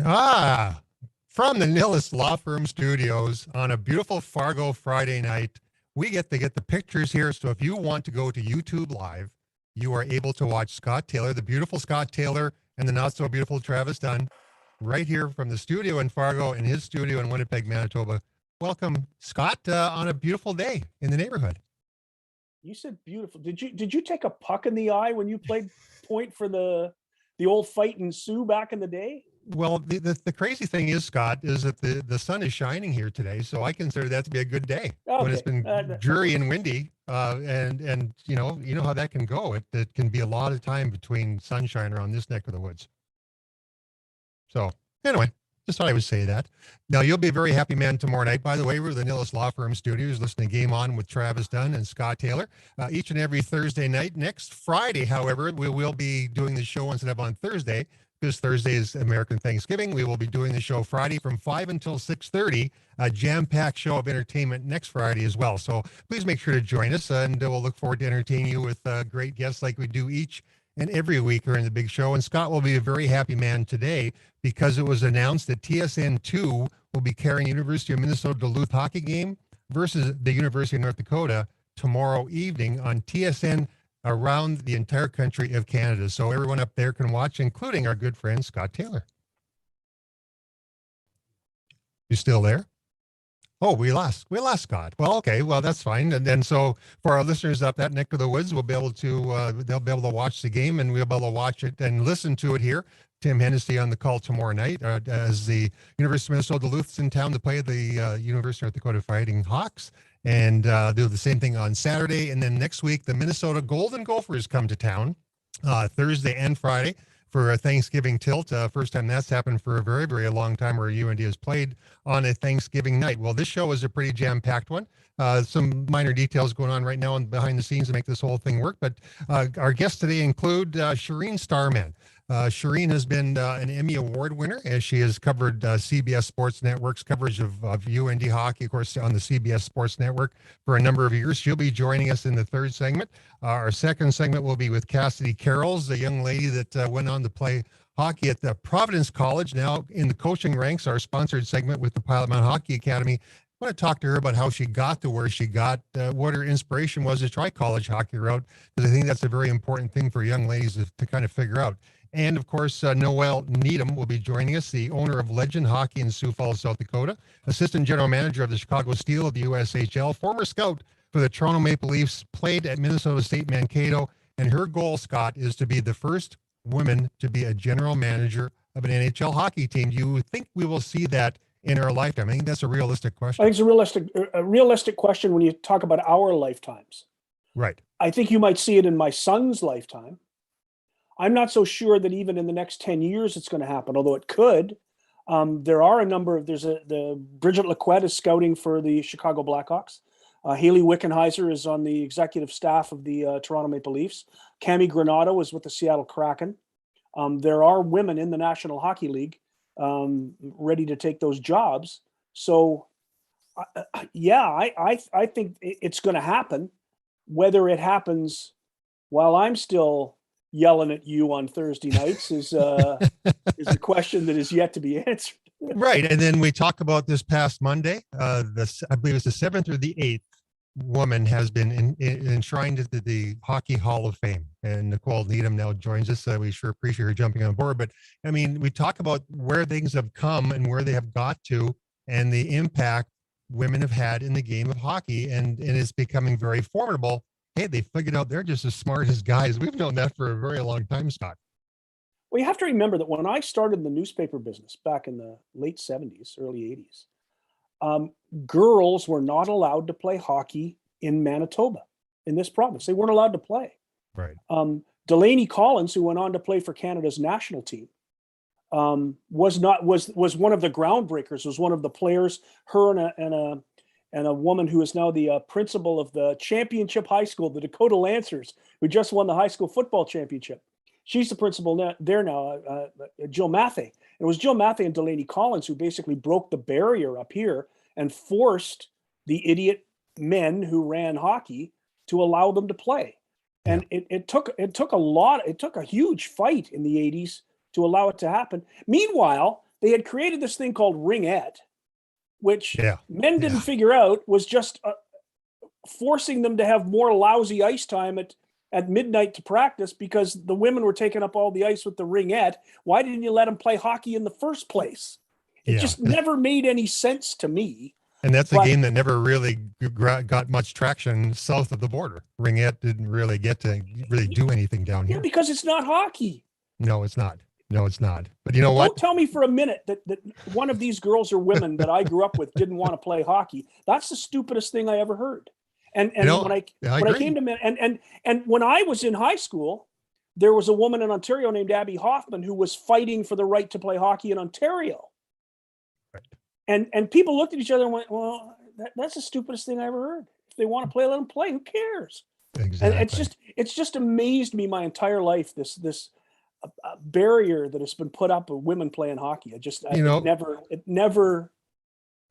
Ah, from the Nillis Law Firm Studios on a beautiful Fargo Friday night, we get to get the pictures here. So if you want to go to YouTube Live, you are able to watch Scott Taylor, the beautiful Scott Taylor, and the not so beautiful Travis Dunn, right here from the studio in Fargo and his studio in Winnipeg, Manitoba. Welcome, Scott, on a beautiful day in the neighborhood. You said beautiful. Did you take a puck in the eye when you played point for the old Fightin' Sioux back in the day? Well, the crazy thing is, Scott, is that the sun is shining here today, so I consider that to be a good day when it's Okay. been dreary and windy. And you know how that can go. It can be a lot of time between sunshine around this neck of the woods. So anyway, just thought I would say that. Now you'll be a very happy man tomorrow night. By the way, we're the Nillis Law Firm Studios, listening to Game On with Travis Dunn and Scott Taylor each and every Thursday night. Next Friday, however, we will be doing the show instead of on Thursday, because Thursday is American Thanksgiving. We will be doing the show Friday from 5 until 6:30, a jam-packed show of entertainment next Friday as well. So please make sure to join us, and we'll look forward to entertaining you with great guests like we do each and every week during the big show. And Scott will be a very happy man today because it was announced that TSN2 will be carrying University of Minnesota Duluth hockey game versus the University of North Dakota tomorrow evening on TSN around the entire country of Canada. So everyone up there can watch, including our good friend Scott Taylor. You still there? Oh, we lost Scott. Well, okay, well that's fine. And then so for our listeners up that neck of the woods, we'll be able to they'll be able to watch the game, and we'll be able to watch it and listen to it here. Tim Hennessy on the call tomorrow night as the University of Minnesota Duluth's in town to play the University of North Dakota Fighting Hawks, and do the same thing on Saturday. And then next week, the Minnesota Golden Gophers come to town Thursday and Friday for a Thanksgiving tilt. First time that's happened for a very, very long time where UND has played on a Thanksgiving night. Well, this show is a pretty jam-packed one. Some minor details going on right now and behind the scenes to make this whole thing work. But our guests today include Shireen Starman. Shireen has been an Emmy Award winner as she has covered CBS Sports Network's coverage of UND hockey, of course, on the CBS Sports Network for a number of years. She'll be joining us in the third segment. Our second segment will be with Cassidy Carrolls, the young lady that went on to play hockey at the Providence College, now in the coaching ranks, our sponsored segment with the Pilot Mountain Hockey Academy. I want to talk to her about how she got to where she got, what her inspiration was to try college hockey route, because I think that's a very important thing for young ladies to kind of figure out. And of course, Noelle Needham will be joining us, the owner of Legend Hockey in Sioux Falls, South Dakota, assistant general manager of the Chicago Steel of the USHL, former scout for the Toronto Maple Leafs, played at Minnesota State Mankato. And her goal, Scott, is to be the first woman to be a general manager of an NHL hockey team. Do you think we will see that in our lifetime? I think that's a realistic question. I think it's a realistic question when you talk about our lifetimes. Right. I think you might see it in my son's lifetime. I'm not so sure that even in the next 10 years it's going to happen, although it could. There are a number of, the Bridget Laquette is scouting for the Chicago Blackhawks. Haley Wickenheiser is on the executive staff of the Toronto Maple Leafs. Cami Granato is with the Seattle Kraken. There are women in the National Hockey League ready to take those jobs. So, I think it's going to happen. Whether it happens while I'm still yelling at you on Thursday nights is a question that is yet to be answered. Right. And then we talk about this past Monday, I believe it's the 7th or the 8th woman has been enshrined into the Hockey Hall of Fame. And Nicole Needham now joins us. We sure appreciate her jumping on board. But I mean, we talk about where things have come and where they have got to and the impact women have had in the game of hockey. And it's becoming very formidable. Hey, they figured out they're just as smart as guys. We've known that for a very long time, Scott. Well, you have to remember that when I started the newspaper business back in the late 70s, early 80s, girls were not allowed to play hockey in Manitoba, in this province. They weren't allowed to play. Right. Delaney Collins, who went on to play for Canada's national team, was one of the groundbreakers. Was one of the players. Her and a woman who is now the principal of the championship high school, the Dakota Lancers, who just won the high school football championship. She's the principal there now, Jill Mathey. It was Jill Mathey and Delaney Collins who basically broke the barrier up here and forced the idiot men who ran hockey to allow them to play. And it took a huge fight in the 80s to allow it to happen. Meanwhile, they had created this thing called ringette, which Yeah. men didn't figure out was just forcing them to have more lousy ice time at midnight to practice because the women were taking up all the ice with the ringette. Why didn't you let them play hockey in the first place? It just never made any sense to me. And that's a game that never really got much traction south of the border. Ringette didn't really get to really do anything down here. Yeah, because it's not hockey. No, it's not. No, it's not. But you know what? Don't tell me for a minute that one of these girls or women that I grew up with didn't want to play hockey. That's the stupidest thing I ever heard. And when I came to and when I was in high school, there was a woman in Ontario named Abby Hoffman who was fighting for the right to play hockey in Ontario. Right. And people looked at each other and went, well, that's the stupidest thing I ever heard. If they want to play, let them play. Who cares? Exactly. And it's just amazed me my entire life, this barrier that has been put up of women playing hockey. It never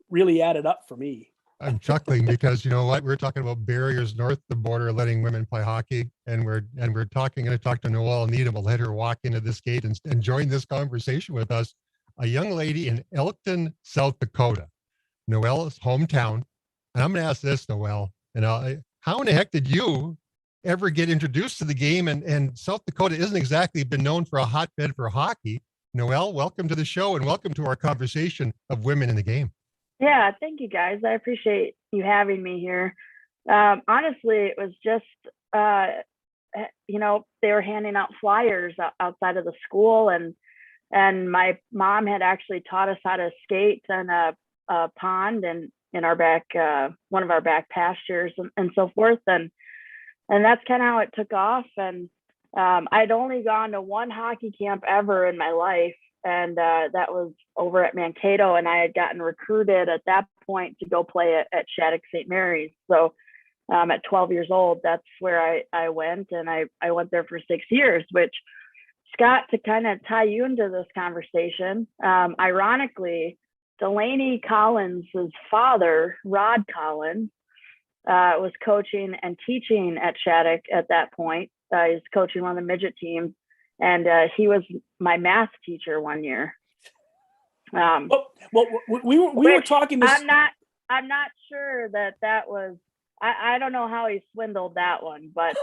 really added up for me. I'm chuckling because you know what? We're talking about barriers north of the border, letting women play hockey. And we're going to talk to Noelle Needham. We'll let her walk into this gate and join this conversation with us. A young lady in Elkton, South Dakota, Noelle's hometown. And I'm going to ask this, Noelle, how in the heck did you ever get introduced to the game? And South Dakota isn't exactly been known for a hotbed for hockey. Noelle, welcome to the show and welcome to our conversation of women in the game. Yeah, thank you guys. I appreciate you having me here. Honestly, it was just, they were handing out flyers outside of the school, and my mom had actually taught us how to skate in a pond and in our back, one of our back pastures and so forth. And that's kind of how it took off. And I'd only gone to one hockey camp ever in my life. And that was over at Mankato. And I had gotten recruited at that point to go play at Shattuck St. Mary's. So at 12 years old, that's where I went. And I went there for 6 years, which, Scott, to kind of tie you into this conversation, ironically, Delaney Collins' father, Rod Collins, was coaching and teaching at Shattuck at that point. He was coaching one of the midget teams, and he was my math teacher one year. We were talking this. I'm not sure that was. I don't know how he swindled that one, but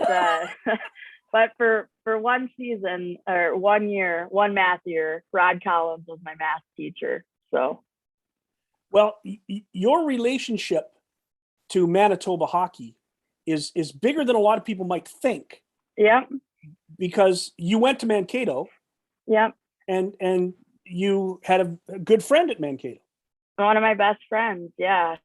but for one season or 1 year, one math year, Rod Collins was my math teacher. So, well, your relationship to Manitoba hockey is bigger than a lot of people might think. Yeah. Because you went to Mankato. Yeah. And you had a good friend at Mankato. One of my best friends. Yeah.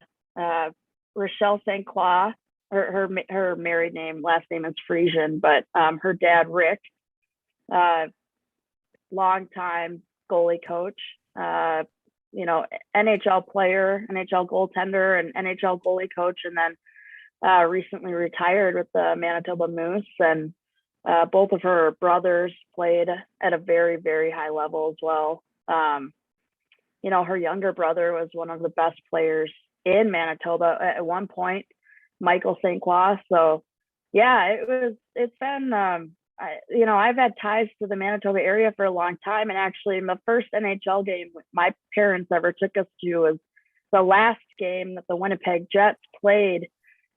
Rochelle St. Croix, her married name, last name is Frisian, but her dad, Rick, longtime goalie coach, NHL player, NHL goaltender, and NHL goalie coach, and then recently retired with the Manitoba Moose. And both of her brothers played at a very, very high level as well. Her younger brother was one of the best players in Manitoba at one point, Michael St. Croix. So yeah, it's been, I've had ties to the Manitoba area for a long time. And actually the first NHL game my parents ever took us to was the last game that the Winnipeg Jets played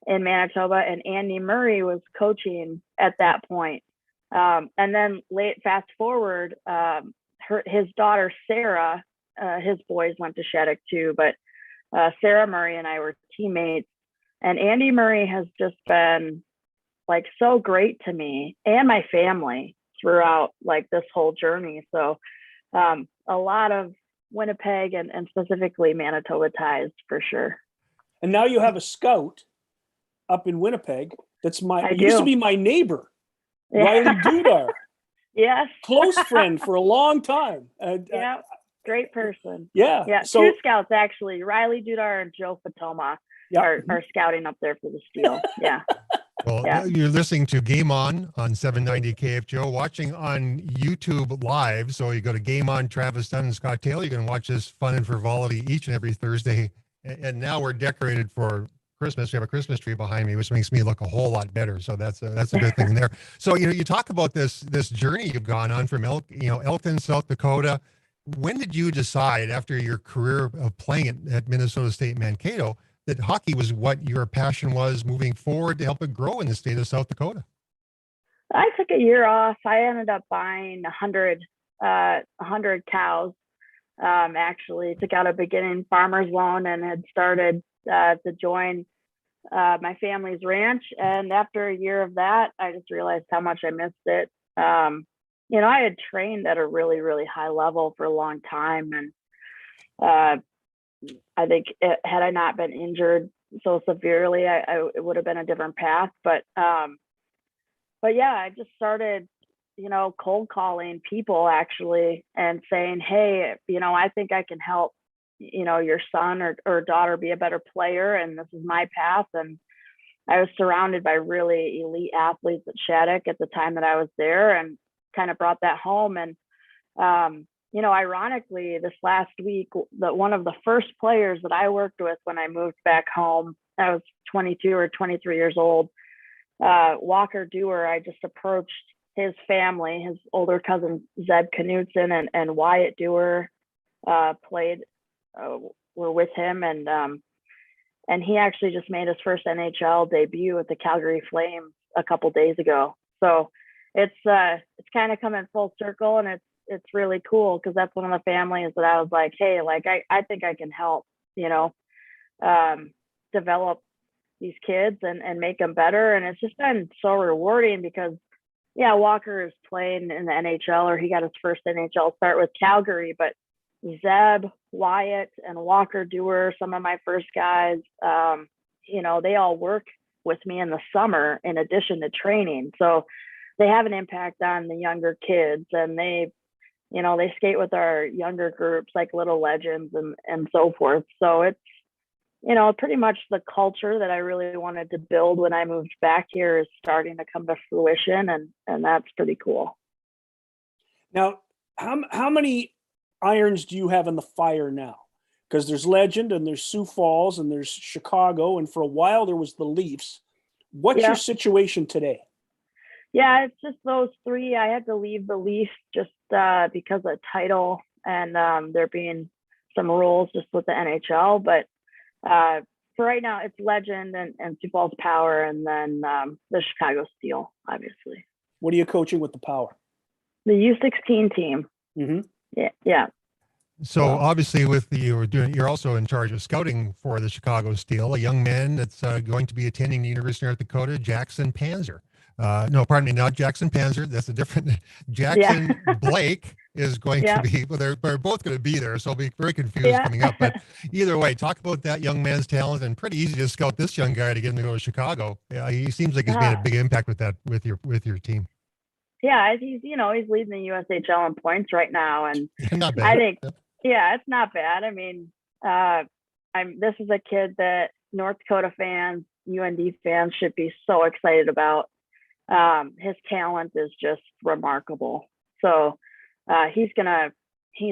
in Manitoba, and Andy Murray was coaching at that point. And then fast forward, his daughter, Sarah, his boys went to Shattuck too, but Sarah Murray and I were teammates, and Andy Murray has just been like so great to me and my family throughout like this whole journey. So a lot of Winnipeg and specifically Manitoba ties for sure. And now you have a scout up in Winnipeg that's used to be my neighbor, yeah. Riley Dudar. Yes. Close friend for a long time. Yeah. Great person. Yeah. Yeah. So, 2 scouts actually, Riley Dudar and Joe Fatoma are scouting up there for the Steel. Yeah. Well, you're listening to Game On 790 KFGO, watching on YouTube live. So you go to Game On, Travis Dunn and Scott Taylor. You can watch this fun and frivolity each and every Thursday. And now we're decorated for Christmas. We have a Christmas tree behind me, which makes me look a whole lot better. So that's a good thing there. So, you talk about this journey you've gone on from Elkton, South Dakota, when did you decide after your career of playing at Minnesota State Mankato that hockey was what your passion was moving forward to help it grow in the state of South Dakota? I took a year off. I ended up buying 100 cows. Actually took out a beginning farmer's loan and had started to join my family's ranch. And after a year of that, I just realized how much I missed it. I had trained at a really, really high level for a long time. And I think had I not been injured so severely, it would have been a different path. But yeah, I just started, cold calling people actually and saying, hey, I think I can help, your son or daughter be a better player. And this is my path. And I was surrounded by really elite athletes at Shattuck at the time that I was there, and kind of brought that home. And, ironically, this last week, one of the first players that I worked with when I moved back home, I was 22 or 23 years old, Walker Dewar, I just approached his family. His older cousin, Zeb Knudsen, and Wyatt Dewar were with him. And he actually just made his first NHL debut with the Calgary Flames a couple days ago. So it's kind of coming full circle, and it's really cool because that's one of the families that I was like, hey, like I think I can help, develop these kids and make them better. And it's just been so rewarding because, yeah, Walker is playing in the NHL, or he got his first NHL start with Calgary, but Zeb, Wyatt, and Walker Dewar, some of my first guys, they all work with me in the summer in addition to training. So they have an impact on the younger kids, and they skate with our younger groups like Little Legends and so forth. So it's, pretty much the culture that I really wanted to build when I moved back here is starting to come to fruition, and that's pretty cool. Now, how many irons do you have in the fire now? Because there's Legend and there's Sioux Falls and there's Chicago, and for a while there was the Leafs. What's your situation today? Yeah, it's just those three. I had to leave the Leafs just because of title and there being some rules just with the NHL. But for right now, it's Legend and Sioux Falls Power, and then the Chicago Steel, obviously. What are you coaching with the Power? The U16 team. Mm-hmm. Yeah. So obviously, you're also in charge of scouting for the Chicago Steel, a young man that's going to be attending the University of North Dakota, Jackson Panzer. No, pardon me, not Jackson Panzer. That's a different. Jackson Blake is going to be. Well, they're both going to be there, so I'll be very confused coming up. But either way, talk about that young man's talent, and pretty easy to scout this young guy to get him to go to Chicago. Yeah, he seems like he's made a big impact with your team. Yeah, he's leading the USHL in points right now, and not bad. I think it's not bad. I mean, this is a kid that North Dakota fans, UND fans should be so excited about. His talent is just remarkable. So he's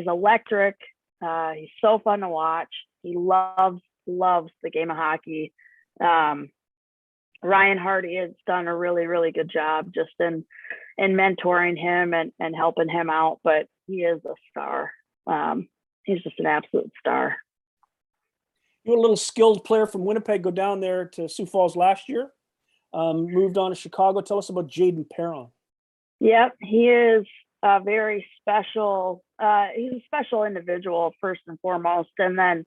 electric. He's so fun to watch. He loves the game of hockey. Ryan Hardy has done a really, really good job just in mentoring him and helping him out, but he is a star. He's just an absolute star. You're a little skilled player from Winnipeg, go down there to Sioux Falls last year, moved on to Chicago. Tell us about Jaden Perron. Yep, he is a very special, he's a special individual first and foremost. And then,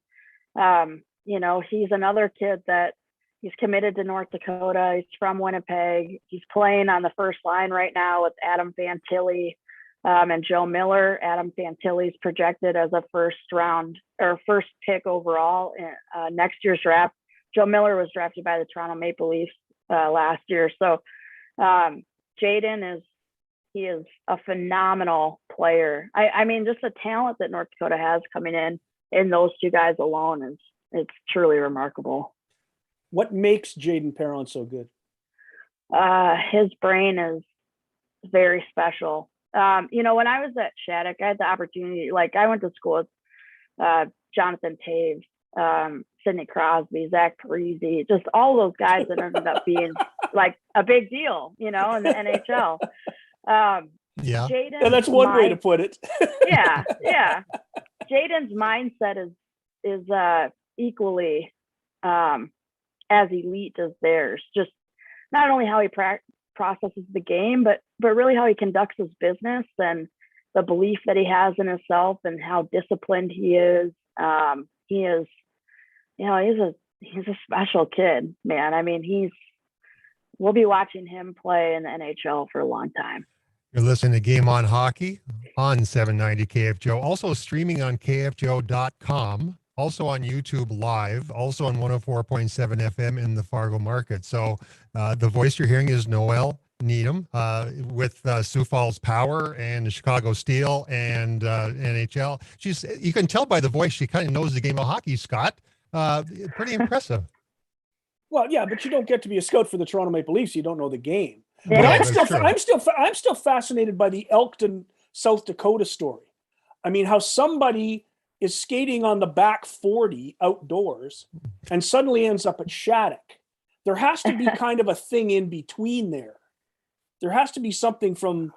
he's another kid that he's committed to North Dakota. He's from Winnipeg. He's playing on the first line right now with Adam Fantilli and Joe Miller. Adam Fantilli's projected as a first pick overall in next year's draft. Joe Miller was drafted by the Toronto Maple Leafs last year. So Jaden he is a phenomenal player. I mean, just the talent that North Dakota has coming in those two guys alone it's truly remarkable. What makes Jaden Perron so good? His brain is very special. When I was at Shattuck, I had the opportunity, I went to school with Jonathan Taves, Sidney Crosby, Zach Parise, just all those guys that ended up being like a big deal, in the NHL. Yeah. Jaden's And that's one way to put it. yeah. Jaden's mindset is equally as elite as theirs. Just not only how he processes the game, but really how he conducts his business and the belief that he has in himself and how disciplined he is. He is, he's a special kid, man. I mean, we'll be watching him play in the NHL for a long time. You're listening to Game On Hockey on 790 KFGO, also streaming on KFGO.com, also on YouTube Live, also on 104.7 FM in the Fargo market. So the voice you're hearing is Noelle Needham with Sioux Falls Power and the Chicago Steel and NHL. You can tell by the voice she kind of knows the game of hockey, Scott. Pretty impressive. Well, yeah, but you don't get to be a scout for the Toronto Maple Leafs. You don't know the game. Yeah. But I'm still fascinated by the Elkton, South Dakota story. I mean, how somebody is skating on the back 40 outdoors and suddenly ends up at Shattuck. There has to be kind of a thing in between there. There has to be something from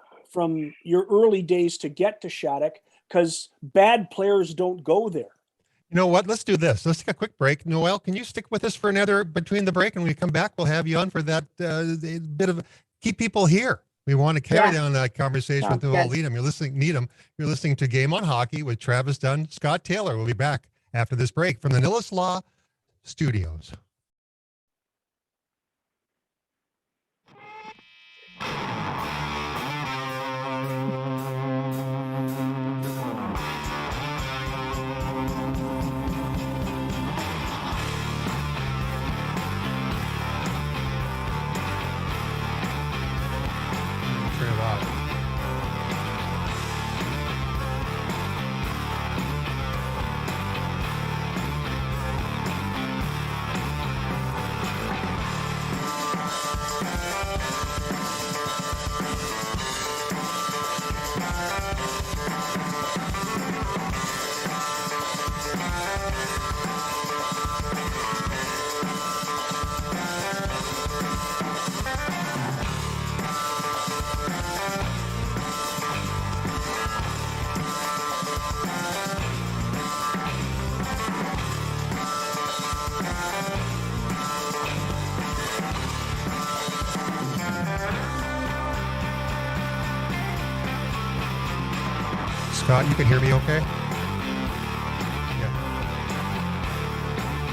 your early days to get to Shattuck, because bad players don't go there. You know what? Let's do this. Let's take a quick break. Noelle, can you stick with us for another between the break? And when we come back, we'll have you on for that bit of keep people here. We want to carry on that conversation with Noelle Needham. You're listening to Game on Hockey with Travis Dunn, Scott Taylor. We'll be back after this break from the Nilles Law Studios. Turn it off. Scott, you can hear me okay?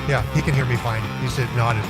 Yeah, he can hear me fine. He said nodded.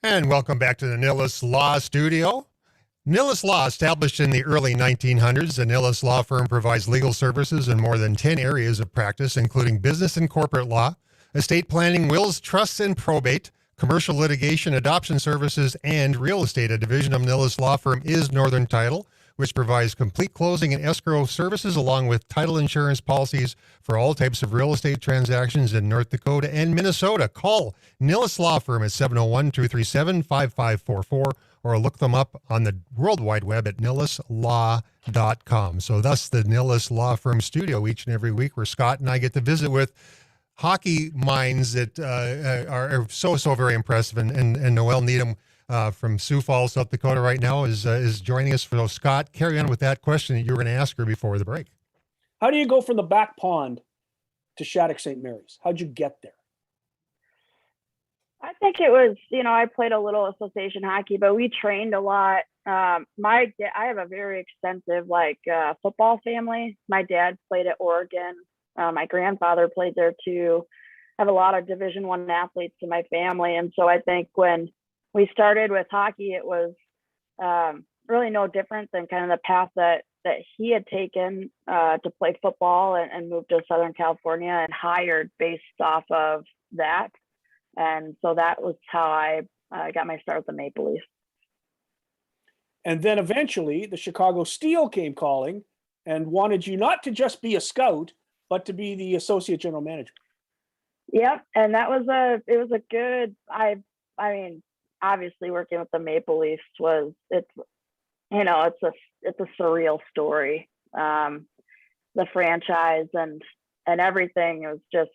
And welcome back to the Nilles Law Studio. Nilles Law, established in the early 1900s, the Nilles Law Firm provides legal services in more than 10 areas of practice, including business and corporate law, estate planning, wills, trusts, and probate, commercial litigation, adoption services, and real estate. A division of Nilles Law Firm is Northern Title, which provides complete closing and escrow services along with title insurance policies for all types of real estate transactions in North Dakota and Minnesota. Call Nilles Law Firm at 701-237-5544 or look them up on the World Wide Web at nilleslaw.com. So thus the Nilles Law Firm studio each and every week where Scott and I get to visit with hockey minds that are so very impressive. And Noel Needham from Sioux Falls, South Dakota right now is joining us. So Scott, carry on with that question that you were going to ask her before the break. How do you go from the back pond to Shattuck St. Mary's? How'd you get there? I think it was, I played a little association hockey, but we trained a lot. I have a very extensive football family. My dad played at Oregon. My grandfather played there too. I have a lot of Division I athletes in my family. And so I think when we started with hockey, it was really no different than kind of the path that he had taken to play football and moved to Southern California and hired based off of that. And so that was how I got my start with the Maple Leafs. And then eventually the Chicago Steel came calling and wanted you not to just be a scout, but to be the associate general manager. Yep. And that was a good, I mean, obviously working with the Maple Leafs it's a surreal story. The franchise and everything was just,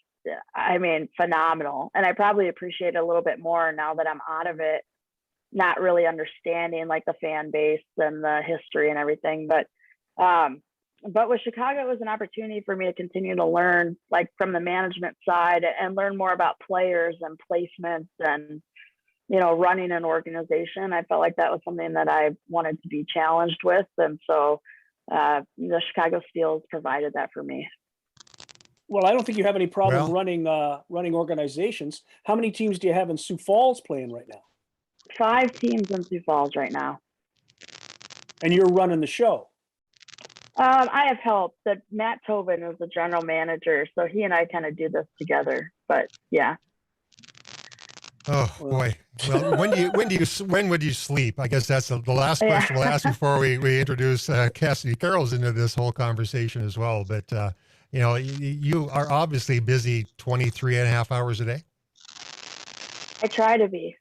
phenomenal. And I probably appreciate it a little bit more now that I'm out of it, not really understanding the fan base and the history and everything. But with Chicago, it was an opportunity for me to continue to learn from the management side and learn more about players and placements and, running an organization. I felt like that was something that I wanted to be challenged with. And so the Chicago Steels provided that for me. Well, I don't think you have any problem running organizations. How many teams do you have in Sioux Falls playing right now? 5 teams in Sioux Falls right now. And you're running the show. I have help. That Matt Tobin is the general manager, so he and I kind of do this together. But yeah. Oh boy! Well, when would you sleep? I guess that's the last question we'll ask before we introduce Cassidy Carrolls into this whole conversation as well. But you are obviously busy 23 and a half hours a day. I try to be.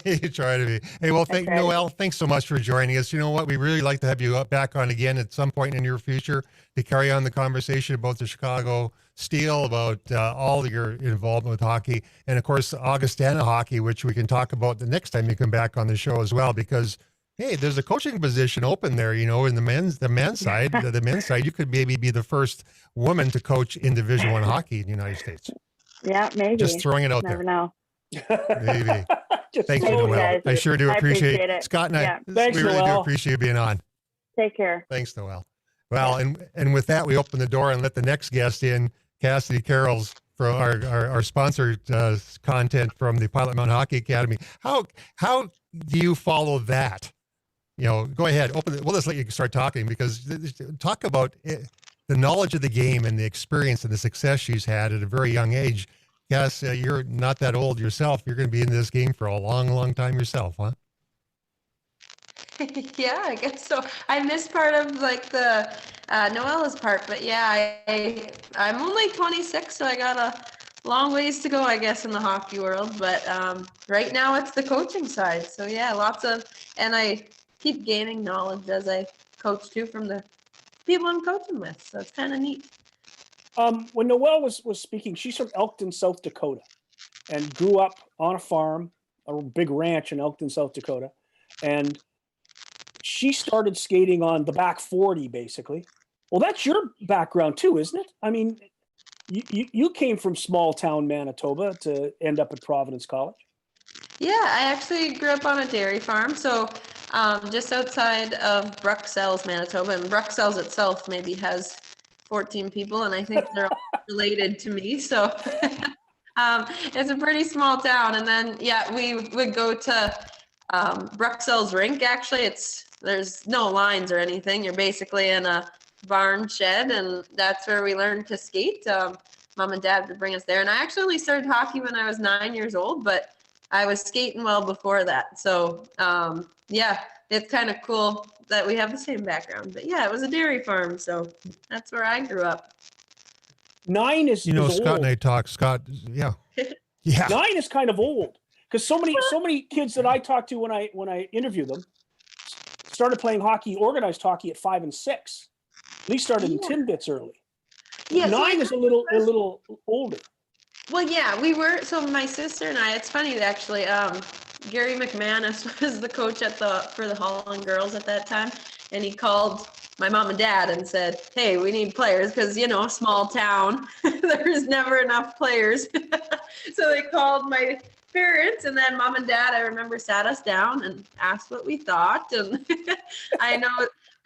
You try to be. Hey, well, Noel, thanks so much for joining us. You know what? We really like to have you back on again at some point in your future to carry on the conversation about the Chicago Steel, about all your involvement with hockey, and of course, Augustana hockey, which we can talk about the next time you come back on the show as well, because hey, there's a coaching position open there, in the men's side. The men's side, you could maybe be the first woman to coach in Division I hockey in the United States. Yeah, maybe. Just throwing it out Never there. know. Maybe. Thank you, Noel. Guys. I sure do appreciate it. Scott and I. Thanks, we really Noel. do appreciate you being on. Take care. Thanks, Noel. Well, and with that, we open the door and let the next guest in, Cassidy Carrolls, for our sponsored content from the Pilot Mountain Hockey Academy. How do you follow that? Go ahead. We'll just let you start talking, because talk about the knowledge of the game and the experience and the success she's had at a very young age. Yes, you're not that old yourself. You're going to be in this game for a long, long time yourself, huh? Yeah, I guess so. I missed part of the Noella's part, but yeah, I'm only 26, so I got a long ways to go, I guess, in the hockey world. But right now it's the coaching side. So yeah, and I keep gaining knowledge as I coach too from the people I'm coaching with. So it's kind of neat. When Noelle was speaking, she's from Elkton, South Dakota, and grew up on a farm, a big ranch in Elkton, South Dakota. And she started skating on the back 40, basically. Well, that's your background too, isn't it? I mean, you came from small town Manitoba to end up at Providence College. Yeah, I actually grew up on a dairy farm, so just outside of Bruxelles, Manitoba. And Bruxelles itself maybe has 14 people, and I think they're all related to me. So It's a pretty small town. And then, yeah, we would go to Bruxelles Rink. Actually, there's no lines or anything. You're basically in a barn shed, and that's where we learned to skate. Mom and Dad would bring us there. And I actually only started hockey when I was 9 years old, but I was skating well before that. So, yeah, it's kind of cool that we have the same background. But yeah, it was a dairy farm, so that's where I grew up. 9 is Scott old. and I talk. Scott, yeah, yeah. 9 is kind of old because so many kids that I talk to when I interview them started playing hockey, organized hockey at 5 and 6. They started in Timbits early. Yeah, 9 is a little older. Well, yeah, we were. So my sister and I. It's funny actually. Gary McManus was the coach for the Holland girls at that time, and he called my mom and dad and said, "Hey, we need players because small town, there's never enough players." So they called my parents, and then mom and dad, I remember, sat us down and asked what we thought. And I know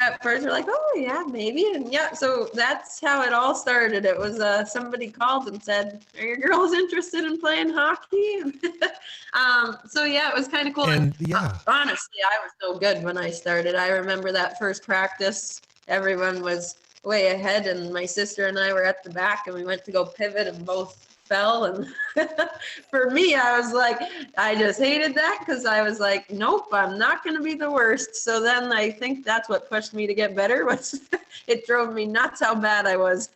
at first we're like, "Oh yeah, maybe," and yeah, so that's how it all started. It was somebody called and said, "Are your girls interested in playing hockey?" So yeah, it was kind of cool. And yeah, honestly, I was so good when I started. I remember that first practice, everyone was way ahead, and my sister and I were at the back, and we went to go pivot, and both fell. And for me, I was like, I just hated that because I was like, nope, I'm not going to be the worst. So then I think that's what pushed me to get better. Was it drove me nuts how bad I was.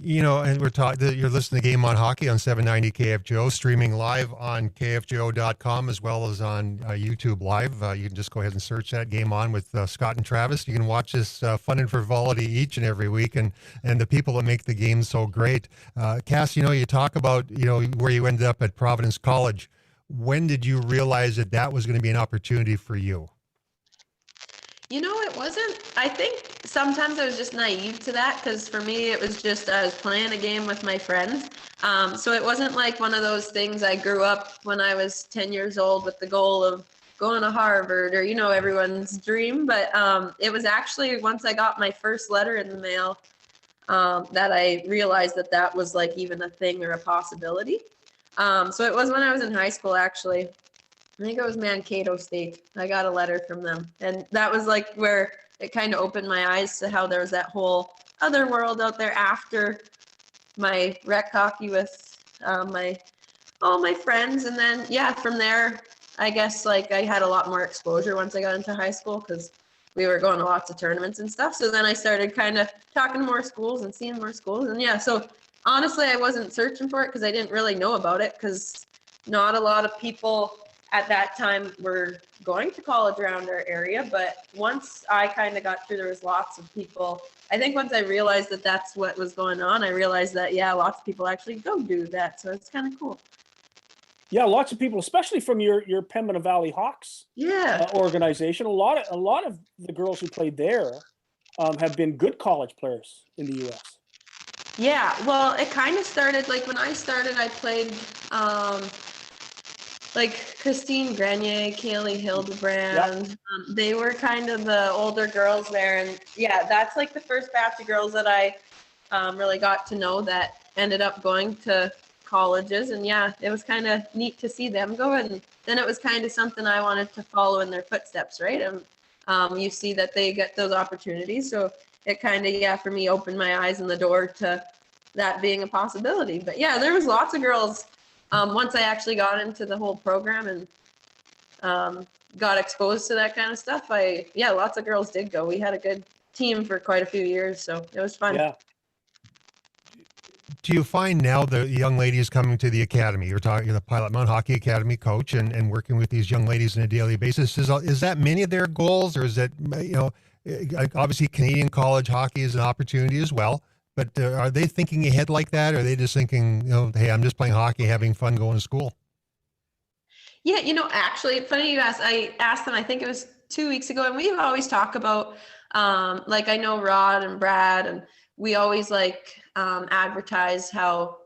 And we're talking. You're listening to Game on Hockey on 790 KFGO, streaming live on KFGO.com as well as on YouTube Live. You can just go ahead and search that Game On with Scott and Travis. You can watch this fun and frivolity each and every week, and the people that make the game so great. Cass, you talk about where you ended up at Providence College. When did you realize that was going to be an opportunity for you? It wasn't. I think sometimes I was just naive to that because for me, it was just I was playing a game with my friends. So it wasn't like one of those things I grew up when I was 10 years old with the goal of going to Harvard or, everyone's dream. But it was actually once I got my first letter in the mail that I realized that was like even a thing or a possibility. So it was when I was in high school, actually. I think it was Mankato State. I got a letter from them. And that was like where it kind of opened my eyes to how there was that whole other world out there after my rec hockey with all my friends. And then, yeah, from there, I guess like I had a lot more exposure once I got into high school because we were going to lots of tournaments and stuff. So then I started kind of talking to more schools and seeing more schools. And yeah, so honestly, I wasn't searching for it because I didn't really know about it because not a lot of people at that time were going to college around our area. But once I kind of got through, there was lots of people. I think once I realized that that's what was going on, I realized that, yeah, lots of people actually go do that. So it's kind of cool. Yeah, lots of people, especially from your Pembina Valley Hawks organization. A lot of the girls who played there have been good college players in the U.S. Yeah, well, it kind of started like when I started, I played like Christine Grenier, Kaylee Hildebrand. Yep. They were kind of the older girls there. And yeah, that's like the first batch of girls that I really got to know that ended up going to colleges. And yeah, it was kind of neat to see them go. And then it was kind of something I wanted to follow in their footsteps, right? And you see that they get those opportunities. So it kind of, for me, opened my eyes and the door to that being a possibility. But yeah, there was lots of girls. Once I actually got into the whole program and got exposed to that kind of stuff, lots of girls did go. We had a good team for quite a few years, so it was fun. Yeah. Do you find now the young ladies coming to the academy, you're the Pilot Mountain Hockey Academy coach and working with these young ladies on a daily basis, is that many of their goals, or is it, obviously Canadian college hockey is an opportunity as well, but are they thinking ahead like that? Or are they just thinking, hey, I'm just playing hockey, having fun, going to school? Yeah, actually, funny you asked. I asked them, I think it was 2 weeks ago, and we always talk about, like I know Rod and Brad, and we always advertise how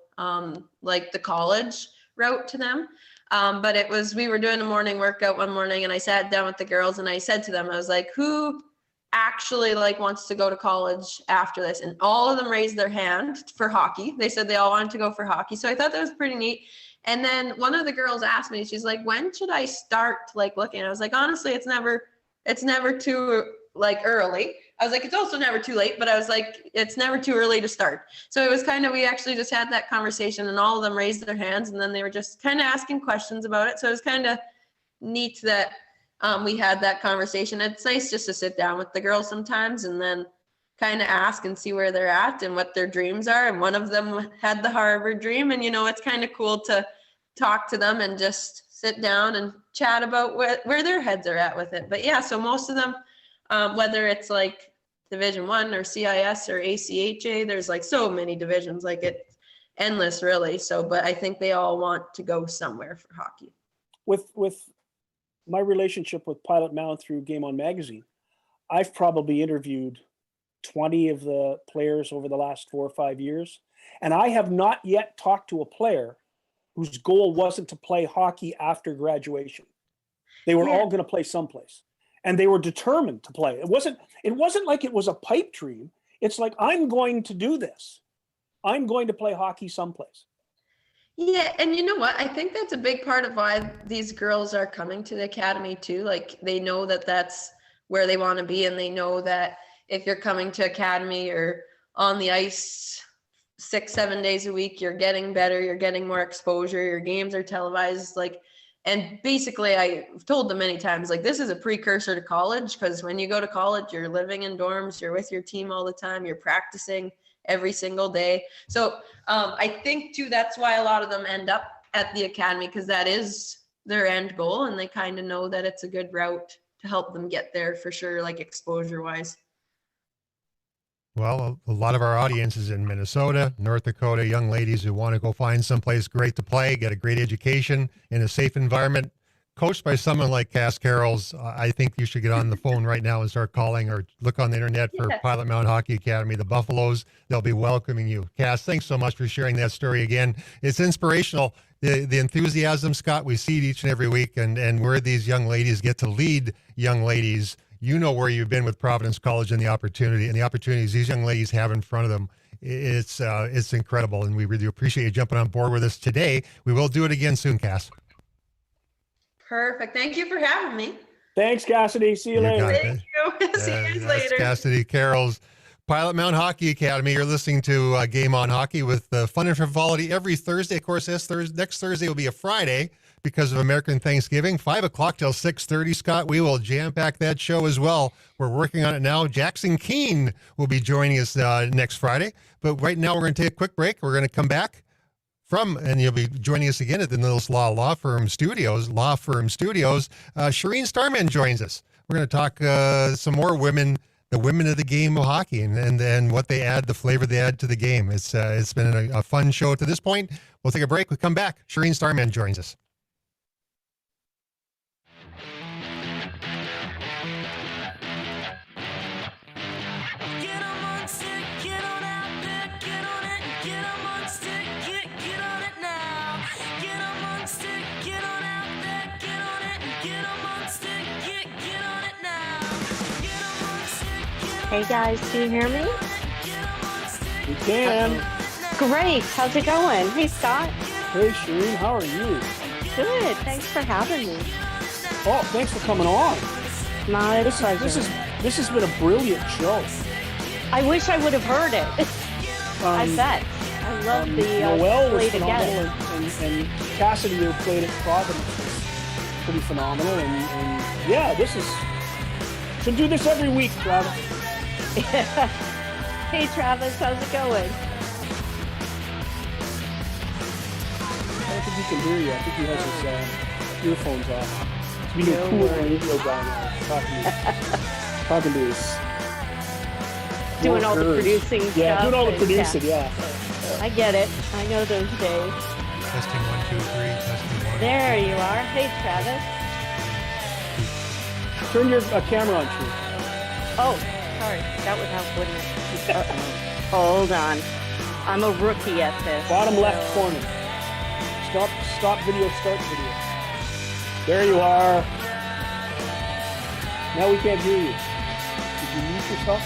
like the college route to them. But we were doing a morning workout one morning, and I sat down with the girls and I said to them, I was like, who actually like wants to go to college after this, and all of them raised their hand for hockey. They said they all wanted to go for hockey. So I thought that was pretty neat. And then one of the girls asked me, she's like, when should I start like looking? I was like, honestly, it's never too like early. I was like, it's also never too late, but I was like, it's never too early to start. So it was kind of, we actually just had that conversation, and all of them raised their hands, and then they were just kind of asking questions about it. So it was kind of neat that we had that conversation. It's nice just to sit down with the girls sometimes and then kind of ask and see where they're at and what their dreams are. And one of them had the Harvard dream, and, you know, it's kind of cool to talk to them and just sit down and chat about where their heads are at with it. But yeah, so most of them, whether it's like Division I or CIS or ACHA, there's like so many divisions, like it's endless really. So, but I think they all want to go somewhere for hockey. With my relationship with Pilot Mound through Game On Magazine, I've probably interviewed 20 of the players over the last 4 or 5 years. And I have not yet talked to a player whose goal wasn't to play hockey after graduation. They were all going to play someplace, and they were determined to play. It wasn't like it was a pipe dream. It's like, I'm going to do this. I'm going to play hockey someplace. Yeah, and you know what? I think that's a big part of why these girls are coming to the academy too. Like, they know that that's where they want to be, and they know that if you're coming to academy or on the ice 6-7 days a week, you're getting better, you're getting more exposure, your games are televised. Like, and basically I've told them many times, like, this is a precursor to college, because when you go to college, you're living in dorms, you're with your team all the time, you're practicing every single day. So I think too, that's why a lot of them end up at the academy, because that is their end goal, and they kind of know that it's a good route to help them get there for sure, like exposure wise. Well, a lot of our audience is in Minnesota, North Dakota, young ladies who want to go find someplace great to play, get a great education in a safe environment, coached by someone like Cass Carrolls. I think you should get on the phone right now and start calling, or look on the internet for Pilot Mound Hockey Academy, the Buffaloes. They'll be welcoming you. Cass, thanks so much for sharing that story again. It's inspirational. The enthusiasm, Scott, we see it each and every week, and where these young ladies get to lead young ladies. You know where you've been with Providence College and the opportunities these young ladies have in front of them. It's incredible, and we really appreciate you jumping on board with us today. We will do it again soon, Cass. Perfect. Thank you for having me. Thanks, Cassidy. See you later. Thank you. See you guys later. Cassidy Carrolls, Pilot Mound Hockey Academy. You're listening to Game On Hockey with fun and frivolity every Thursday. Of course, next Thursday will be a Friday because of American Thanksgiving, 5 o'clock till 6:30. Scott, we will jam pack that show as well. We're working on it now. Jackson Keene will be joining us next Friday. But right now, we're going to take a quick break. We're going to come back and you'll be joining us again at the Nicholas Law Firm Studios. Shireen Starman joins us. We're going to talk some more women, the women of the game of hockey, and what they add, the flavor they add to the game. It's been a fun show to this point. We'll take a break. We'll come back. Shireen Starman joins us. Hey guys, can you hear me? We can. Great. How's it going? Hey Scott. Hey Shireen, how are you? Good. Thanks for having me. Oh, thanks for coming on. My pleasure. This has been a brilliant show. I wish I would have heard it. I bet. I love the Noelle was play phenomenal, together. and Cassidy, who played at Providence, was pretty phenomenal. And yeah, should do this every week, Travis. Hey Travis, how's it going? I don't think he can hear you. I think he has his earphones off. He's being a cool radio guy now. Talking to his Doing all the producing stuff. Yeah, doing all the producing, yeah. I get it. I know those days. Testing 1, 2, 3. Testing 1. There you are. Hey Travis. Turn your camera on, True. Oh, sorry. That would help, wouldn't it? Hold on. I'm a rookie at this. Bottom left corner. Stop video, start video. There you are. Now we can't hear you. You Did you mute yourself?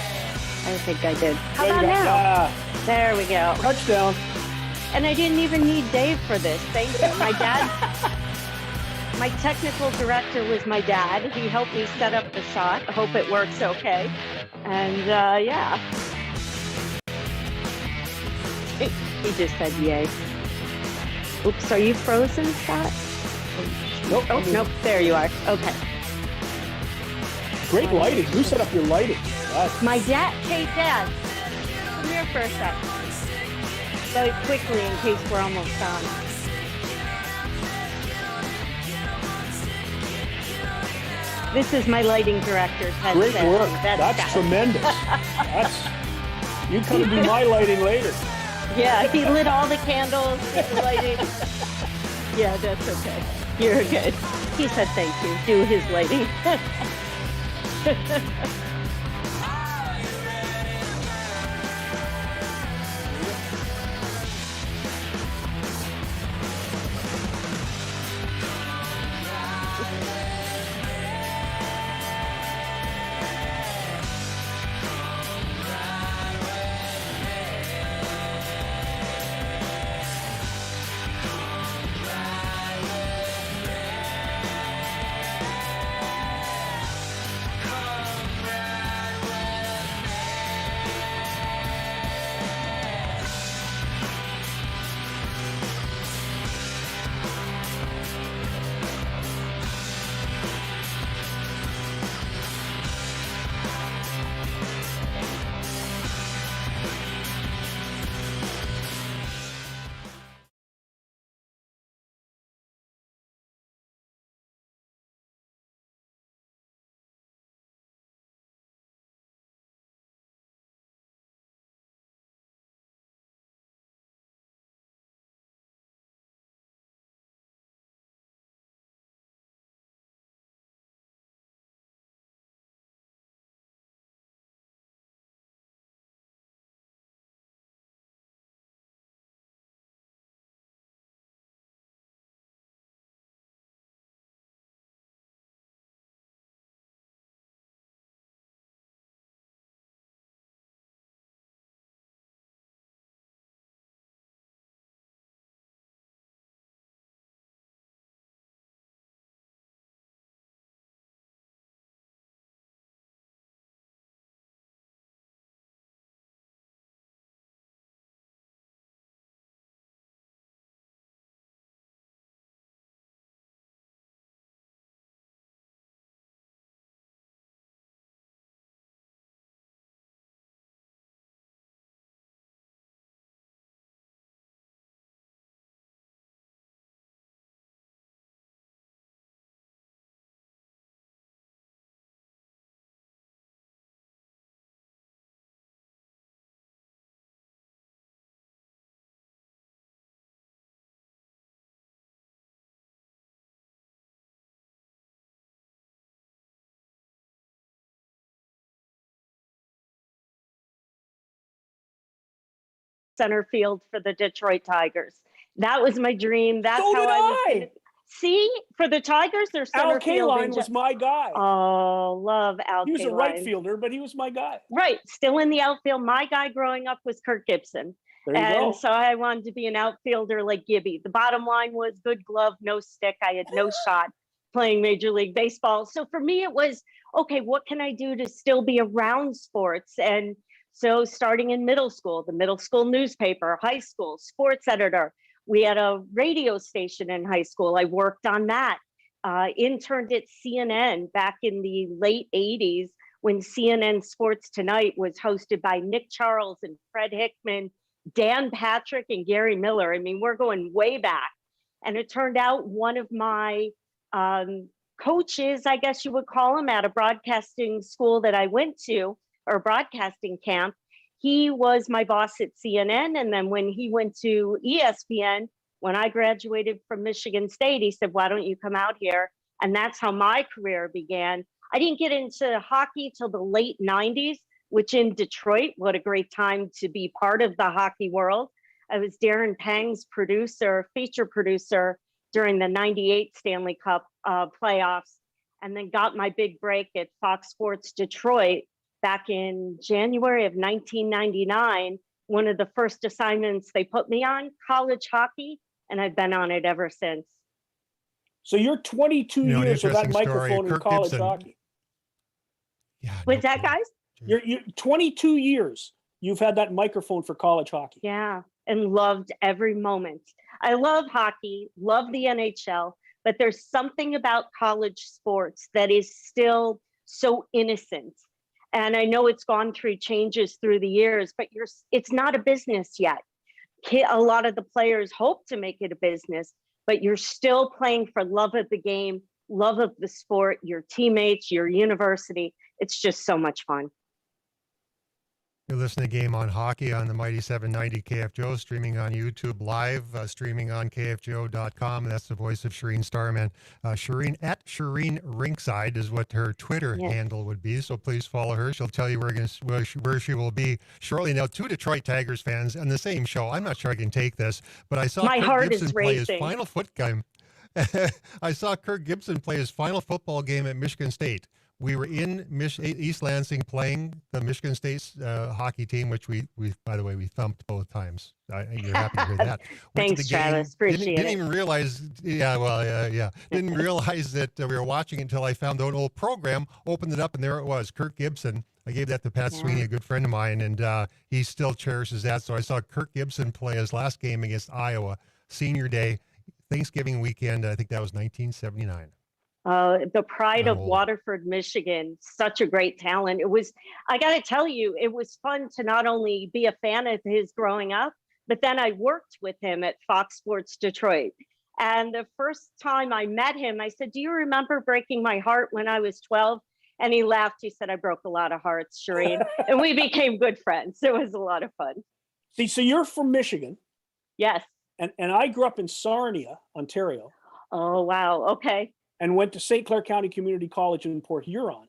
I think I did. How There you about go. now? Yeah. There we go. Touchdown. And I didn't even need Dave for this. Thank you. My dad, my technical director was my dad. He helped me set up the shot. I hope it works okay. And yeah. He just said yay. Oops, are you frozen, Scott? Nope. Oh, nope, there you are. Okay. Great lighting. Who set up your lighting? That's My dad, hey, Dad, come here for a sec. Very quickly in case we're almost done. This is my lighting director, Ted. great said. work. That's That's tremendous. You come and do my lighting later. Yeah, he lit all the candles, did the lighting. Yeah, that's okay. You're good. He said thank you. Do his lighting. Center field for the Detroit Tigers. That was my dream. That's So how did I was. I. See, for the Tigers, they're center Al field. Kaline was my guy. Oh, love Al He was a Kaline. right fielder, but he was my guy. Right, still in the outfield. My guy growing up was Kirk Gibson. There you And go. so I wanted to be an outfielder like Gibby. The bottom line was good glove, no stick. I had no shot playing Major League Baseball. So for me, it was, okay, what can I do to still be around sports? And so starting in middle school, the middle school newspaper, high school, sports editor. We had a radio station in high school. I worked on that. Interned at CNN back in the late 80s when CNN Sports Tonight was hosted by Nick Charles and Fred Hickman, Dan Patrick and Gary Miller. I mean, we're going way back. And it turned out one of my coaches, I guess you would call him, at a broadcasting school that I went to, or broadcasting camp, he was my boss at CNN. And then when he went to ESPN, when I graduated from Michigan State, he said, why don't you come out here? And that's how my career began. I didn't get into hockey till the late 90s, which in Detroit, what a great time to be part of the hockey world. I was Darren Pang's producer, feature producer during the 98 Stanley Cup playoffs, and then got my big break at Fox Sports Detroit. back in January of 1999. One of the first assignments they put me on, college hockey, and I've been on it ever since. So you're 22 You know, an years with that interesting story, microphone in Kirk college Gibson. hockey. Yeah. What's that, guys? You're 22 years. You've had that microphone for college hockey. Yeah, and loved every moment. I love hockey, love the NHL, but there's something about college sports that is still so innocent. And I know it's gone through changes through the years, but it's not a business yet. A lot of the players hope to make it a business, but you're still playing for love of the game, love of the sport, your teammates, your university. It's just so much fun. You're listening to Game on Hockey on the Mighty 790 KFGO, streaming on YouTube Live, streaming on KFGO.com. That's the voice of Shireen Starman. Shireen at Shireen Rinkside is what her Twitter handle would be. So please follow her. She'll tell you where she will be shortly. Now, two Detroit Tigers fans on the same show. I'm not sure I can take this, but I saw Kirk Gibson play his final foot game. I saw Kirk Gibson play his final football game at Michigan State. We were in East Lansing playing the Michigan State hockey team, which we by the way, we thumped both times. You're happy to hear that. Thanks, Travis. Appreciate it. Didn't even realize, didn't realize that we were watching until I found the old program, opened it up, and there it was, Kirk Gibson. I gave that to Pat Sweeney, a good friend of mine, and he still cherishes that. So I saw Kirk Gibson play his last game against Iowa, senior day, Thanksgiving weekend. I think that was 1979. The pride of Waterford, Michigan, such a great talent. I got to tell you, it was fun to not only be a fan of his growing up, but then I worked with him at Fox Sports Detroit. And the first time I met him, I said, "Do you remember breaking my heart when I was 12? And he laughed. He said, "I broke a lot of hearts, Shireen." And we became good friends. It was a lot of fun. See, so you're from Michigan. Yes. And I grew up in Sarnia, Ontario. Oh, wow. Okay. And went to St. Clair County Community College in Port Huron.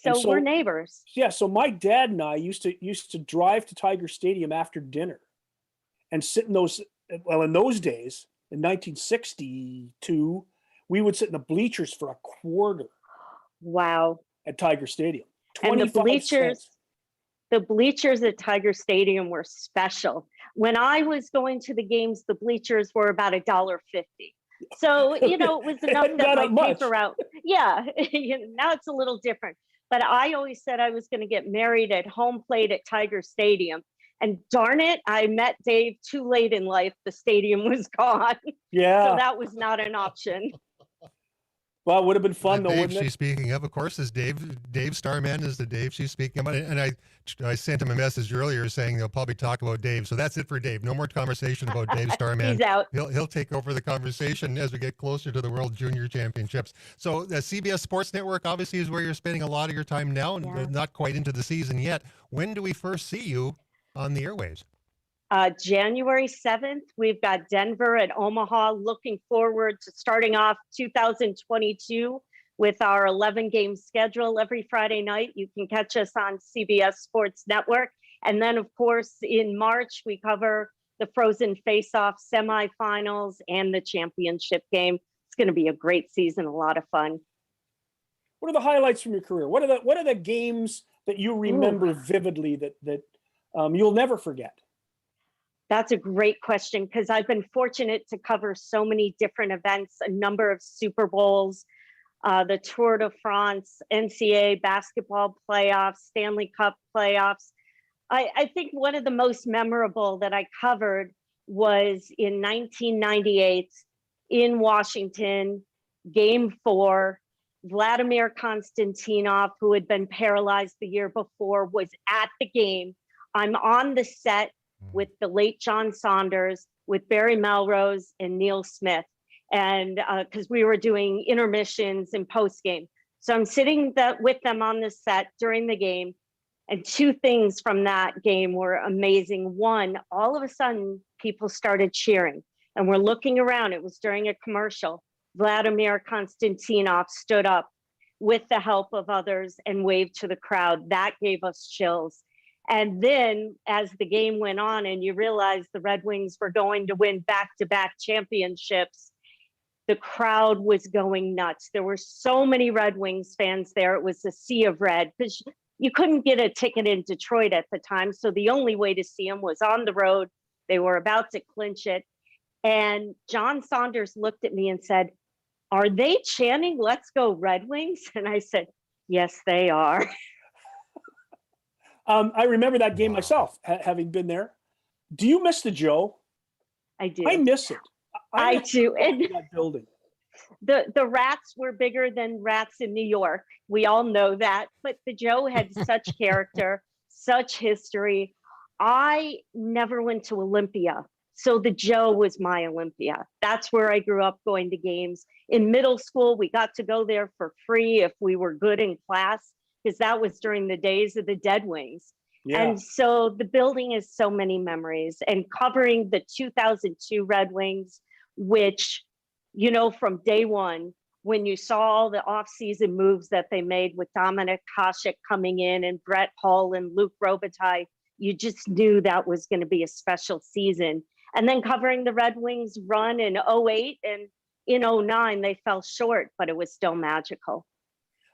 So we're neighbors. Yeah. So my dad and I used to drive to Tiger Stadium after dinner and sit in those days, in 1962, we would sit in the bleachers for a quarter. Wow. At Tiger Stadium. And the bleachers at Tiger Stadium were special. When I was going to the games, the bleachers were about $1.50. So, it was enough that my paper out. Yeah, now it's a little different. But I always said I was going to get married at home plate at Tiger Stadium. And darn it, I met Dave too late in life. The stadium was gone. Yeah. So that was not an option. Well, it would have been fun, though, wouldn't it? She's speaking of course, is Dave Starman is the Dave she's speaking about. And I sent him a message earlier saying they'll probably talk about Dave. So that's it for Dave. No more conversation about Dave Starman. He's out. He'll take over the conversation as we get closer to the World Junior Championships. So the CBS Sports Network obviously is where you're spending a lot of your time now, and not quite into the season yet. When do we first see you on the airwaves? January 7th, we've got Denver at Omaha. Looking forward to starting off 2022 with our 11-game schedule every Friday night. You can catch us on CBS Sports Network. And then, of course, in March, we cover the Frozen Face-Off semifinals and the championship game. It's going to be a great season, a lot of fun. What are the highlights from your career? What are the games that you remember vividly that you'll never forget? That's a great question, because I've been fortunate to cover so many different events, a number of Super Bowls, the Tour de France, NCAA basketball playoffs, Stanley Cup playoffs. I think one of the most memorable that I covered was in 1998 in Washington, Game 4. Vladimir Konstantinov, who had been paralyzed the year before, was at the game. I'm on the set with the late John Saunders, with Barry Melrose and Neil Smith. And because we were doing intermissions and post game. So I'm sitting with them on the set during the game. And two things from that game were amazing. One, all of a sudden, people started cheering. And we're looking around. It was during a commercial. Vladimir Konstantinov stood up with the help of others and waved to the crowd. That gave us chills. And then as the game went on and you realized the Red Wings were going to win back-to-back championships, the crowd was going nuts. There were so many Red Wings fans there. It was a sea of red, because you couldn't get a ticket in Detroit at the time. So the only way to see him was on the road. They were about to clinch it. And John Saunders looked at me and said, "Are they chanting, 'Let's go Red Wings'?" And I said, "Yes, they are." I remember that game Wow. myself, having been there. Do you miss the Joe? I do. I miss it. I miss do. going to And that building. the rats were bigger than rats in New York. We all know that. But the Joe had such character, such history. I never went to Olympia. So the Joe was my Olympia. That's where I grew up going to games. In middle school, we got to go there for free if we were good in class, because that was during the days of the Dead Wings. Yeah. And so the building is so many memories, and covering the 2002 Red Wings, which, you know, from day one, when you saw all the offseason moves that they made with Dominik Hasek coming in and Brett Hull and Luc Robitaille, you just knew that was going to be a special season. And then covering the Red Wings run in 08 and in 09, they fell short, but it was still magical.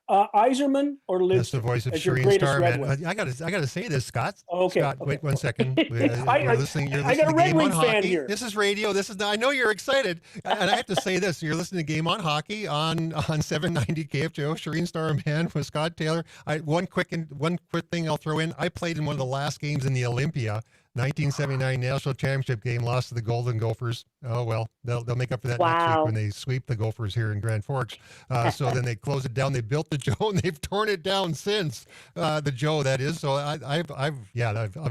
Iserman or Lidstrom? That's the voice of as your Shireen greatest Star, Red man. Wing? I gotta say this, Scott. Okay, Scott, okay. wait 1 second. We're listening. You're I got listening a to Red Game Wing on fan Hockey. here. This is radio. I know you're excited, and I have to say this. You're listening to Game on Hockey on 790 KFGO. Shireen Star, man, with Scott Taylor. One quick thing I'll throw in. I played in one of the last games in the Olympia. 1979 National Championship game, lost to the Golden Gophers. Oh, well, they'll make up for that next week Wow. when they sweep the Gophers here in Grand Forks. So then they closed it down. They built the Joe, and they've torn it down since. The Joe, that is. So I've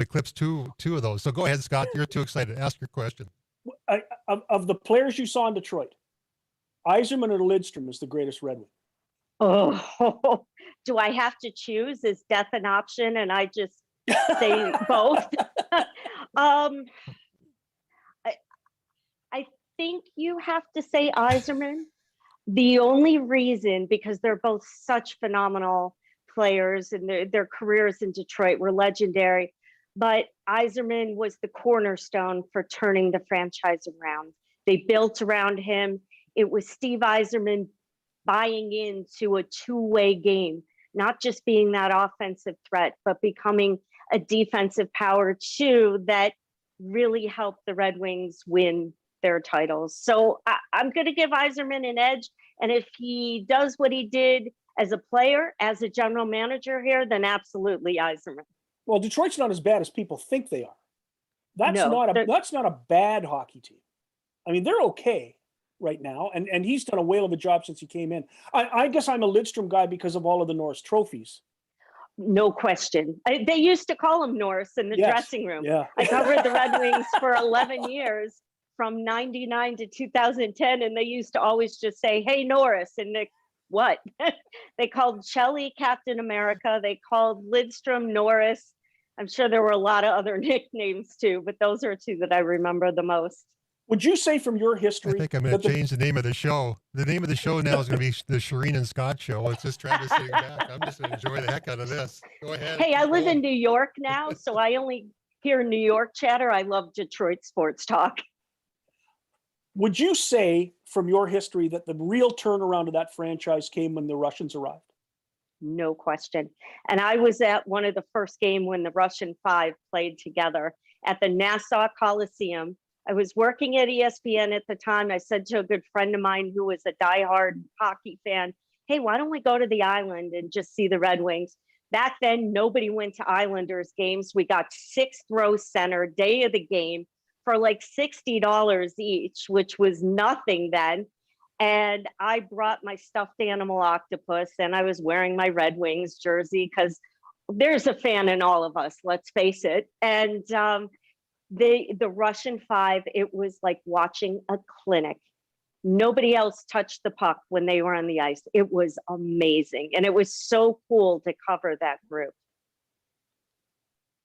eclipsed two of those. So go ahead, Scott. You're too excited. Ask your question. Of the players you saw in Detroit, Iserman or Lidstrom is the greatest Red Wing? Oh, do I have to choose? Is death an option? And I just say both. I think you have to say Iserman. The only reason, because they're both such phenomenal players and their careers in Detroit were legendary, but Iserman was the cornerstone for turning the franchise around. They built around him. It was Steve Yzerman buying into a two-way game, not just being that offensive threat, but becoming a defensive power too that really helped the Red Wings win their titles. So I'm going to give Yzerman an edge. And if he does what he did as a player, as a general manager here, then absolutely Yzerman. Well, Detroit's not as bad as people think they are. That's No, that's not a bad hockey team. I mean, they're okay right now, and he's done a whale of a job since he came in. I guess I'm a Lidstrom guy because of all of the Norris trophies. No question. They used to call him Norris in the Yes. dressing room. Yeah. I covered the Red Wings for 11 years, from 99 to 2010, and they used to always just say, "Hey, Norris," and what? They called Shelley Captain America. They called Lidstrom Norris. I'm sure there were a lot of other nicknames too, but those are two that I remember the most. Would you say from your history? I think I'm going to change the name of the show. The name of the show now is going to be the Shireen and Scott Show. It's just Travis sitting back. I'm just going to enjoy the heck out of this. Go ahead. Hey, I live in New York now, so I only hear New York chatter. I love Detroit sports talk. Would you say from your history that the real turnaround of that franchise came when the Russians arrived? No question. And I was at one of the first game when the Russian Five played together at the Nassau Coliseum. I was working at ESPN at the time. I said to a good friend of mine who was a diehard hockey fan, "Hey, why don't we go to the island and just see the Red Wings?" Back then, nobody went to Islanders games. We got sixth row center day of the game for like $60 each, which was nothing then. And I brought my stuffed animal octopus, and I was wearing my Red Wings jersey because there's a fan in all of us, let's face it. And the Russian Five, it was like watching a clinic. Nobody else touched the puck when they were on the ice. It was amazing. And it was so cool to cover that group.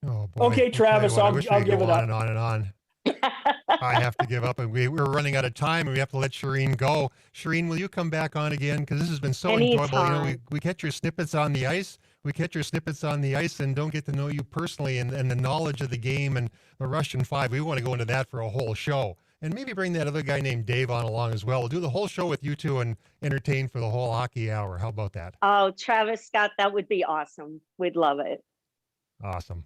Oh, boy. Okay, Travis, I wish we I'll could give go it on up. and on and on. I have to give up, and we're running out of time, and we have to let Shireen go. Shireen, will you come back on again? Because this has been so enjoyable. You know, we catch your snippets on the ice. We catch your snippets on the ice and don't get to know you personally and the knowledge of the game and the Russian Five. We want to go into that for a whole show. and maybe bring that other guy named Dave on along as well. We'll do the whole show with you two and entertain for the whole hockey hour. How about that? Oh, Travis Scott, that would be awesome. We'd love it. Awesome.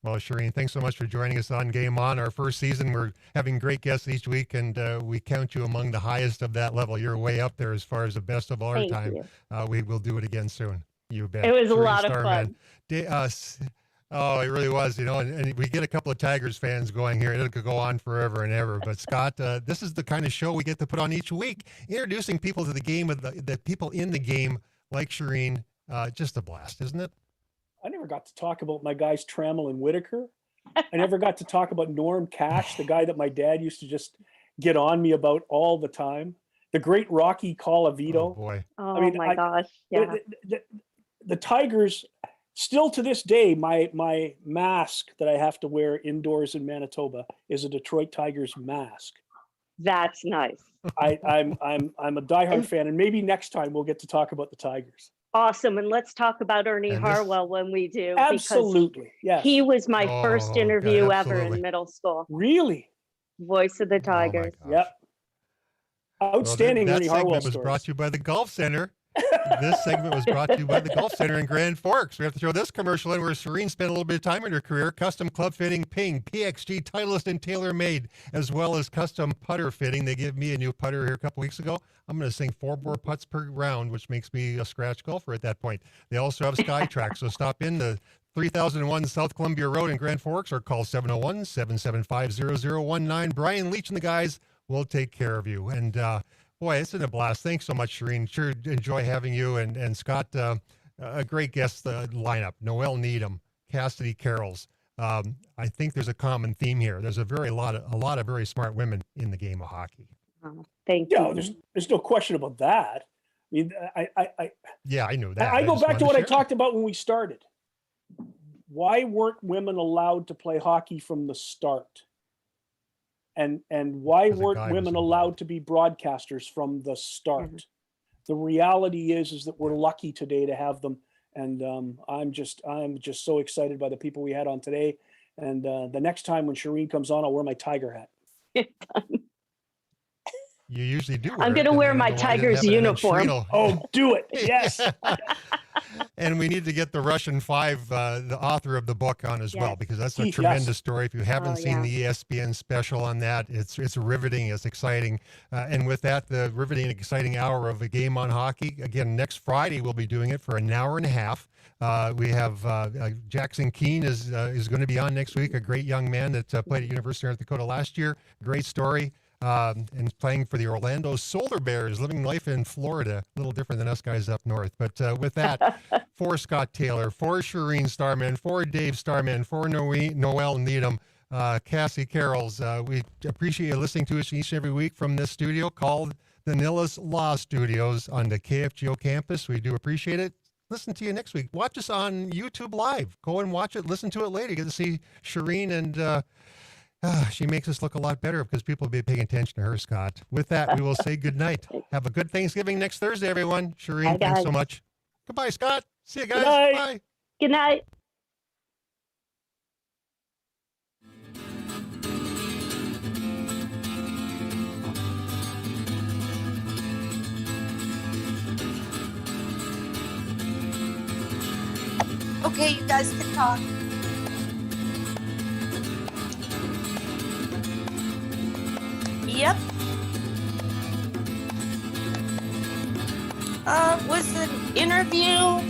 Well, Shireen, thanks so much for joining us on Game On. Our first season, we're having great guests each week, and we count you among the highest of that level. You're way up there as far as the best of all Thank time. you. We will do it again soon. You bet. It was a Shireen lot of Starman. fun. Oh, it really was, and we get a couple of Tigers fans going here. It could go on forever and ever. But Scott, this is the kind of show we get to put on each week, introducing people to the game, of the people in the game, like Shireen. Just a blast, isn't it? I never got to talk about my guys Trammell and Whitaker. I never got to talk about Norm Cash, the guy that my dad used to just get on me about all the time. The great Rocky Colavito. Oh boy. Oh I mean, my gosh. Yeah. The Tigers, still to this day, my mask that I have to wear indoors in Manitoba is a Detroit Tigers mask. That's nice. I'm a diehard fan, and maybe next time we'll get to talk about the Tigers. Awesome. And let's talk about Ernie And this- Harwell when we do. Absolutely, yes. Because he was my Oh, first God, interview ever absolutely. in middle school. Really, Voice of the Oh, my Tigers. gosh. yep. Well, Outstanding that Ernie segment Harwell was stories. brought to you by the Golf Center. This segment was brought to you by the Golf Center in Grand Forks. We have to throw this commercial in where Shireen spent a little bit of time in her career. Custom club fitting, ping, PXG, Titleist, and tailor-made, as well as custom putter fitting. They gave me a new putter here a couple weeks ago. I'm going to sing 4 more putts per round, which makes me a scratch golfer at that point. They also have SkyTrack, so stop in the 3001 South Columbia Road in Grand Forks or call 701-775-0019. Brian Leach and the guys will take care of you. And boy, it's been a blast. Thanks so much, Shireen. Sure enjoy having you. And Scott, a great guest lineup. Noelle Needham, Cassidy Carrolls. I think there's a common theme here. There's a lot of very smart women in the game of hockey. Oh, thank Yeah, you. there's no question about that. I mean, Yeah, I knew that. I go just back to wanted what I share. talked about when we started. Why weren't women allowed to play hockey from the start? And why 'Cause a weren't guy was women involved. allowed to be broadcasters from the start? Mhm. The reality is that we're lucky today to have them. And I'm just so excited by the people we had on today. And the next time when Shireen comes on, I'll wear my Tiger hat. You usually do. I'm it, gonna and wear then my I don't know why it didn't Tigers happen, and then uniform. Shireen will- Oh, do it. Yes. And we need to get the Russian 5, the author of the book, on as well, Yes. because that's a Yes. tremendous story. If you haven't Oh, seen yeah. the ESPN special on that, it's riveting, it's exciting. And with that, the riveting and exciting hour of a game on hockey. Again, next Friday we'll be doing it for an hour and a half. We have Jackson Keene is going to be on next week, a great young man that played at University of North Dakota last year. Great story. And playing for the Orlando Solar Bears, living life in Florida, a little different than us guys up north. But with that, for Scott Taylor, for Shireen Starman, for Dave Starman, for Noelle Needham, Cassie Carrolls, we appreciate you listening to us each and every week from this studio called the Nilles Law Studios on the KFGO campus. We do appreciate it. Listen to you next week. Watch us on YouTube Live. Go and watch it. Listen to it later. You get to see Shireen, and she makes us look a lot better because people will be paying attention to her, Scott. With that, we will say good night. Have a good Thanksgiving next Thursday, everyone. Shireen, Bye, thanks so guys. much. Goodbye, Scott. See you guys. Good night. Bye. Good night. Okay, you guys can talk. Yep. Was an interview